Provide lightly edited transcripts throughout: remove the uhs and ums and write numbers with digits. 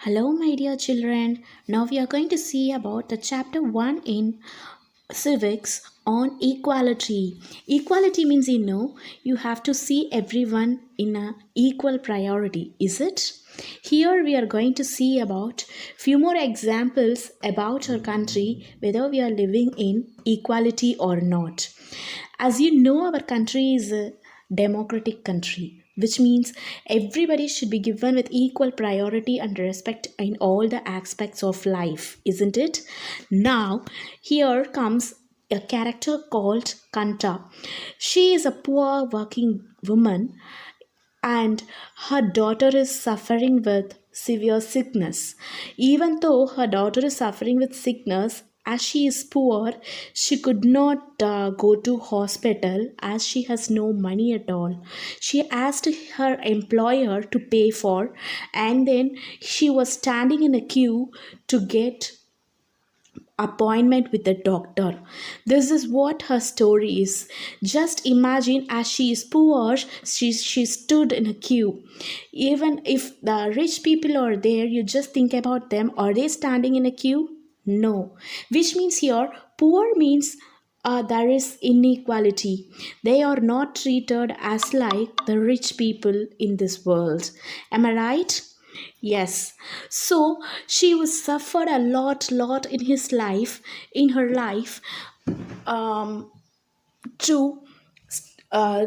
Hello, my dear children. Now we are going to see about the chapter 1 in civics on equality. Equality means you have to see everyone in a equal priority, is it? Here we are going to see about few more examples about our country, whether we are living in equality or not. As you know, our country is a democratic country, which means everybody should be given with equal priority and respect in all the aspects of life, isn't it? Now, here comes a character called Kanta. She is a poor working woman and her daughter is suffering with severe sickness. Even though her daughter is suffering with sickness, as she is poor, she could not go to hospital as she has no money at all. She asked her employer to pay for, and then she was standing in a queue to get appointment with the doctor. This is what her story is. Just imagine, as she is poor, she stood in a queue. Even if the rich people are there, you just think about them. Are they standing in a queue? No. Which means here, poor means there is inequality. They are not treated as like the rich people in this world. Am I right? Yes. So she was suffered a lot in his life, in her life, um, to uh,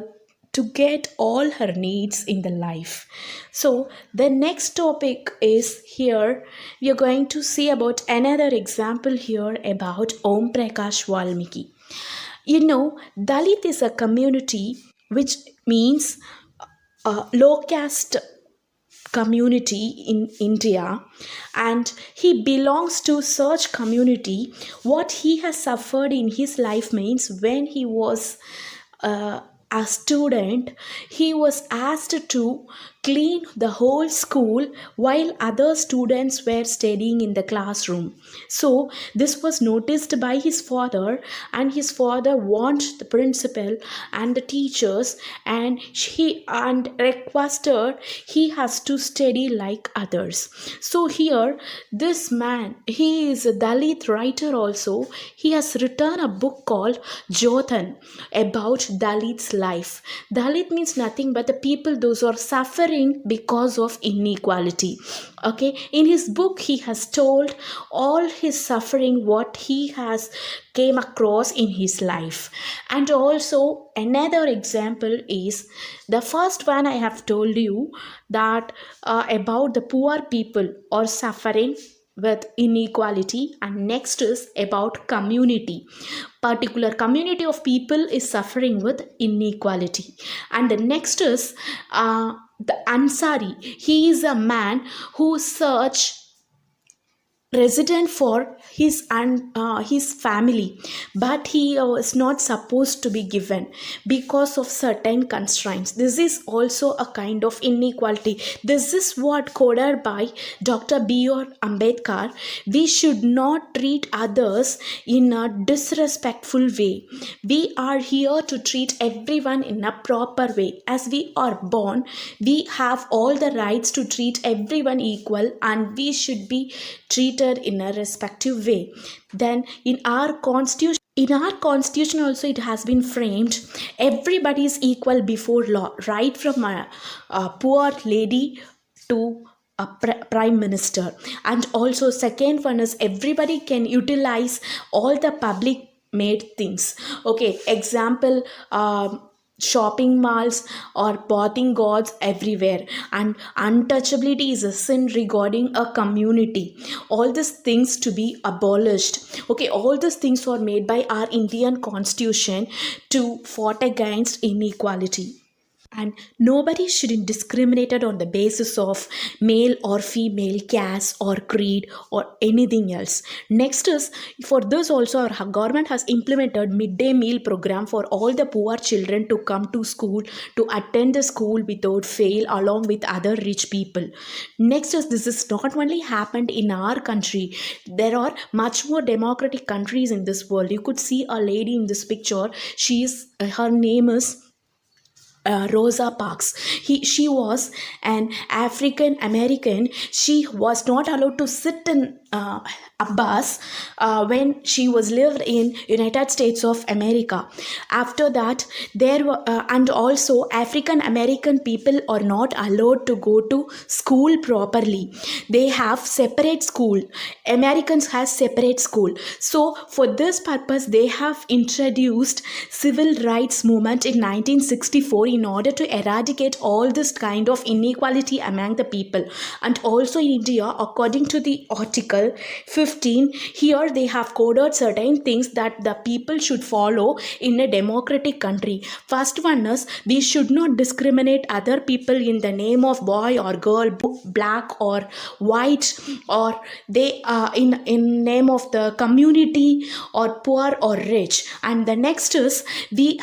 to get all her needs in the life. So the next topic is here. We are going to see about another example here about Om Prakash Valmiki. Dalit is a community which means low caste community in India, and he belongs to such community. What he has suffered in his life means when he was uh, a student, he was asked to clean the whole school while other students were studying in the classroom. So this was noticed by his father, and his father warned the principal and the teachers, and he and requested he has to study like others. So here, this man, he is a Dalit writer also. He has written a book called Jothan about Dalit's life. Dalit means nothing but the people those who are suffering because of inequality. Okay, in his book he has told all his suffering, what he has came across in his life. And also another example is the first one I have told you, that about the poor people or suffering with inequality, and next is about community. Particular community of people is suffering with inequality. And the next is the Ansari. He is a man who search resident for his and his family, but he was not supposed to be given because of certain constraints. This is also a kind of inequality. This is what quoted by Dr. B.R. Ambedkar. We should not treat others in a disrespectful way. We are here to treat everyone in a proper way. As we are born, we have all the rights to treat everyone equal, and we should be treated in a respective way. Then in our constitution also, it has been framed everybody is equal before law, right from a poor lady to a prime minister. And also second one is everybody can utilize all the public made things. Okay, example, shopping malls or bathing gods everywhere, and untouchability is a sin regarding a community. All these things to be abolished. Okay, all these things were made by our Indian constitution to fought against inequality. And nobody should be discriminated on the basis of male or female, caste or creed or anything else. Next is, for this also our government has implemented midday meal program for all the poor children to come to school, to attend the school without fail along with other rich people. Next is, this is not only happened in our country, there are much more democratic countries in this world. You could see a lady in this picture. She is her name is Rosa Parks. She was an African American. She was not allowed to sit in a bus when she was lived in United States of America. After that, there were and also African American people are not allowed to go to school properly. They have separate school. Americans has separate school. So for this purpose, they have introduced civil rights movement in 1964 in order to eradicate all this kind of inequality among the people. And also in India, according to the article 15, here they have coded certain things that the people should follow in a democratic country. First one is, we should not discriminate other people in the name of boy or girl, black or white, or they in name of the community, or poor or rich. And the next is, we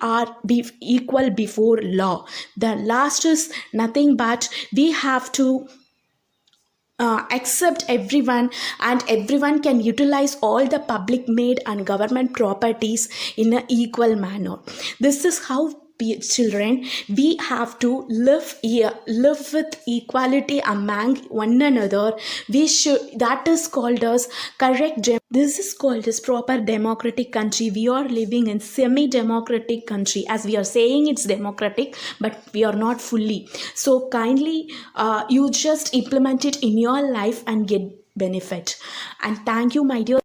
are equal before law. The last is nothing but we have to accept everyone, and everyone can utilize all the public made and government properties in an equal manner. This is how children, we have to live with equality among one another. We should, that is called as correct this is called as proper democratic country. We are living in semi democratic country, as we are saying it's democratic, but we are not fully. So kindly you just implement it in your life and get benefit. And thank you, my dear.